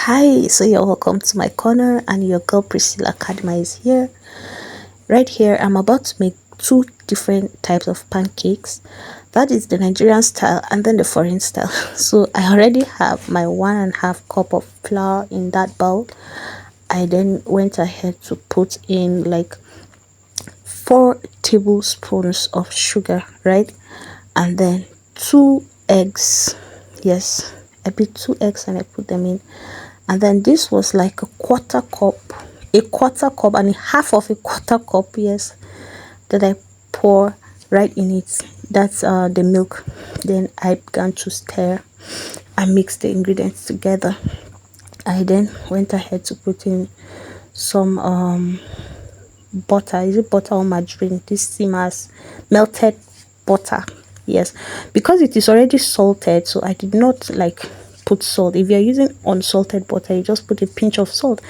Hi, so you're welcome to my corner, and your girl Priscilla Kadima is here. Right here, I'm about to make two different types of pancakes. That is the Nigerian style and then the foreign style. So I already have my 1.5 cup of flour in that bowl. I then went ahead to put in like 4 tablespoons of sugar, right? And then 2 eggs. Yes, I beat 2 eggs and I put them in. And then this was like a quarter cup and half of a quarter cup, yes, that I pour right in it. That's the milk. Then I began to stir and mix the ingredients together. I then went ahead to put in some butter. Is it butter or margarine? This simmers melted butter. Yes, because it is already salted, so I did not like put salt. If you're using unsalted butter, you just put a pinch of salt.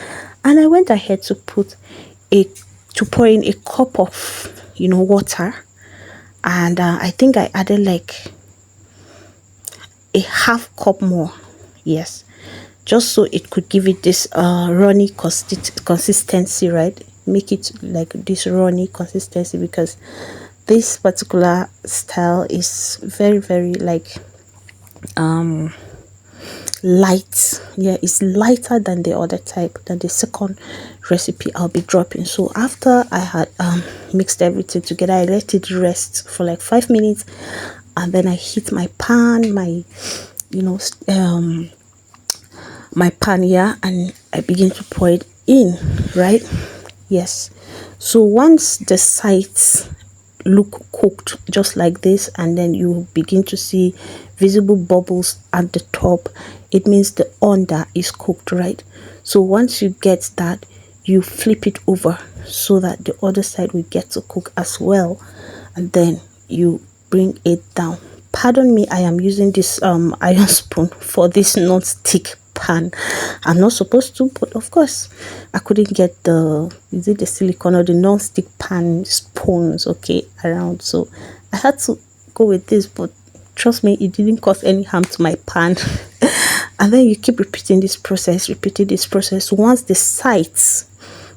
And I went ahead to pour in a cup of water, and I think I added like a half cup more. Yes, just so it could give it this runny consistency, right? Make it like this runny consistency, because this particular style is very like light. Yeah, it's lighter than the other type, than the second recipe I'll be dropping. So after I had mixed everything together, I let it rest for like 5 minutes, and then I heat my pan, my pan here, and I begin to pour it in, right? Yes. So once the sides look cooked just like this, and then you begin to see visible bubbles at the top, it means the under is cooked, right? So once you get that, you flip it over so that the other side will get to cook as well, and then you bring it down. Pardon me, I am using this iron spoon for this non-stick pan. I'm not supposed to, but of course I couldn't get the silicone or the non-stick pan spoons around, so I had to go with this. But trust me, it didn't cause any harm to my pan. And then you keep repeating this process. Once the sides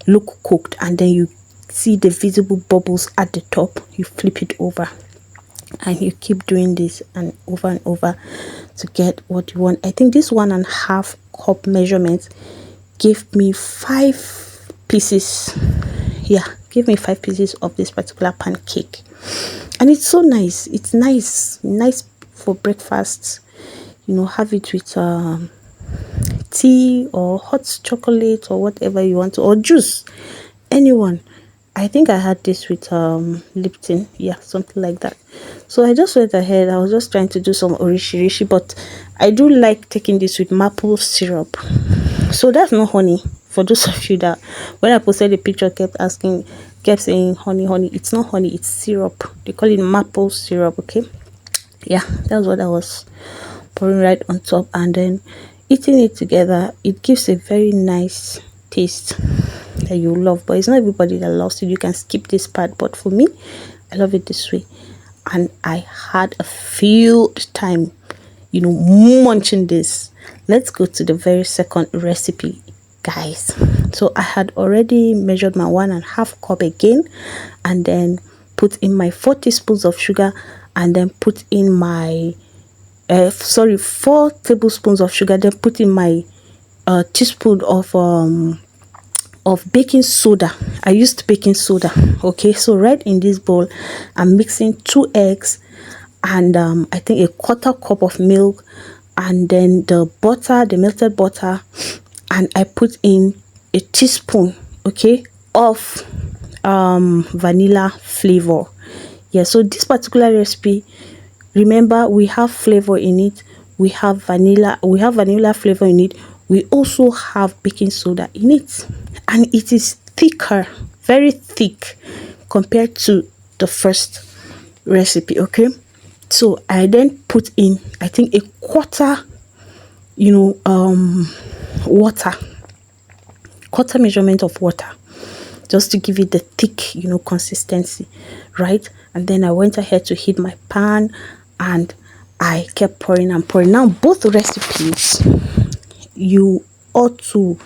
look cooked and then you see the visible bubbles at the top, you flip it over, and you keep doing this and over to get what you want. I think this 1.5 cup measurement gave me 5 pieces. Yeah, give me 5 pieces of this particular pancake, and it's so nice. It's nice for breakfast. Have it with tea or hot chocolate or whatever you want to, or juice, anyone. I think I had this with Lipton, yeah, something like that. So I just went ahead. I was just trying to do some orishi, but I do like taking this with maple syrup. So that's not honey. For those of you that when I posted the picture kept saying honey, it's not honey, it's syrup. They call it maple syrup. Okay, yeah, that's what I was pouring right on top, and then eating it together. It gives a very nice taste that you love, but it's not everybody that loves it. You can skip this part, but for me, I love it this way. And I had a field time munching this. Let's go to the very second recipe, guys. So I had already measured my 1.5 cup again, and then put in my 4 teaspoons of sugar, and then put in my 4 tablespoons of sugar, then put in my teaspoon of baking soda. I used baking soda. Okay, so right in this bowl I'm mixing 2 eggs and I think a quarter cup of milk, and then the melted butter, and I put in a teaspoon of vanilla flavor. Yeah, so this particular recipe, remember, we have flavor in it. We have vanilla flavor in it. We also have baking soda in it, and it is thicker, very thick compared to the first recipe. Okay, so I then put in, I think, a quarter quarter measurement of water, just to give it the thick consistency, right? And then I went ahead to heat my pan, and I kept pouring and pouring. Now both recipes, you ought to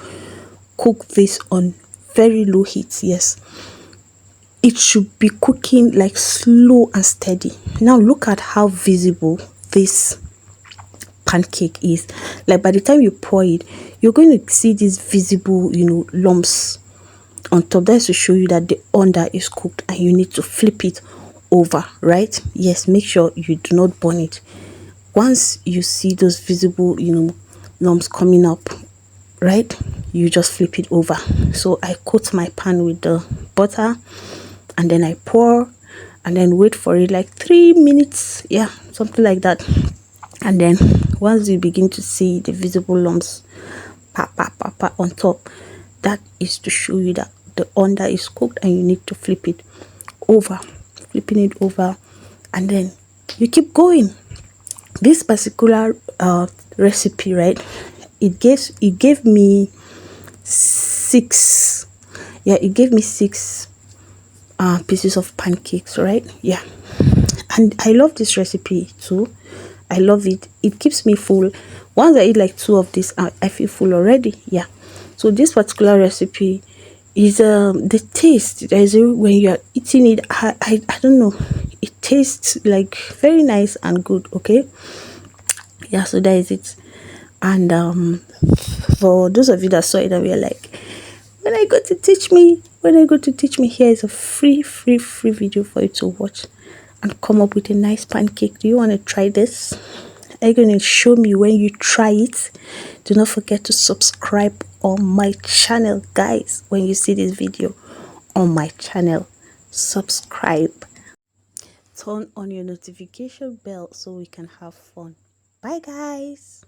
cook this on very low heat. Yes, it should be cooking like slow and steady. Now look at how visible this pancake is. Like by the time you pour it, you're going to see these visible, lumps on top. That's to show you that the under is cooked, and you need to flip it over, right? Yes, make sure you do not burn it. Once you see those visible, lumps coming up, right, you just flip it over. So I coat my pan with the butter, and then I pour, and then wait for it like 3 minutes, yeah, something like that. And then once you begin to see the visible lumps on top, that is to show you that the under is cooked, and you need to flip it over, flipping it over, and then you keep going. This particular recipe, right, it gave me six, yeah, it gave me six pieces of pancakes, right? Yeah, and I love this recipe too. I love it. It keeps me full. Once I eat like two of this, I feel full already. Yeah. So this particular recipe is the taste. When you are eating it, I don't know. It tastes like very nice and good. Okay. Yeah. So that is it. And for those of you that saw it and were like, when I go to teach me, here is a free video for you to watch and come up with a nice pancake. Do you want to try this? Are you going to show me when you try it? Do not forget to subscribe on my channel, guys. When you see this video on my channel, subscribe. Turn on your notification bell so we can have fun. Bye, guys.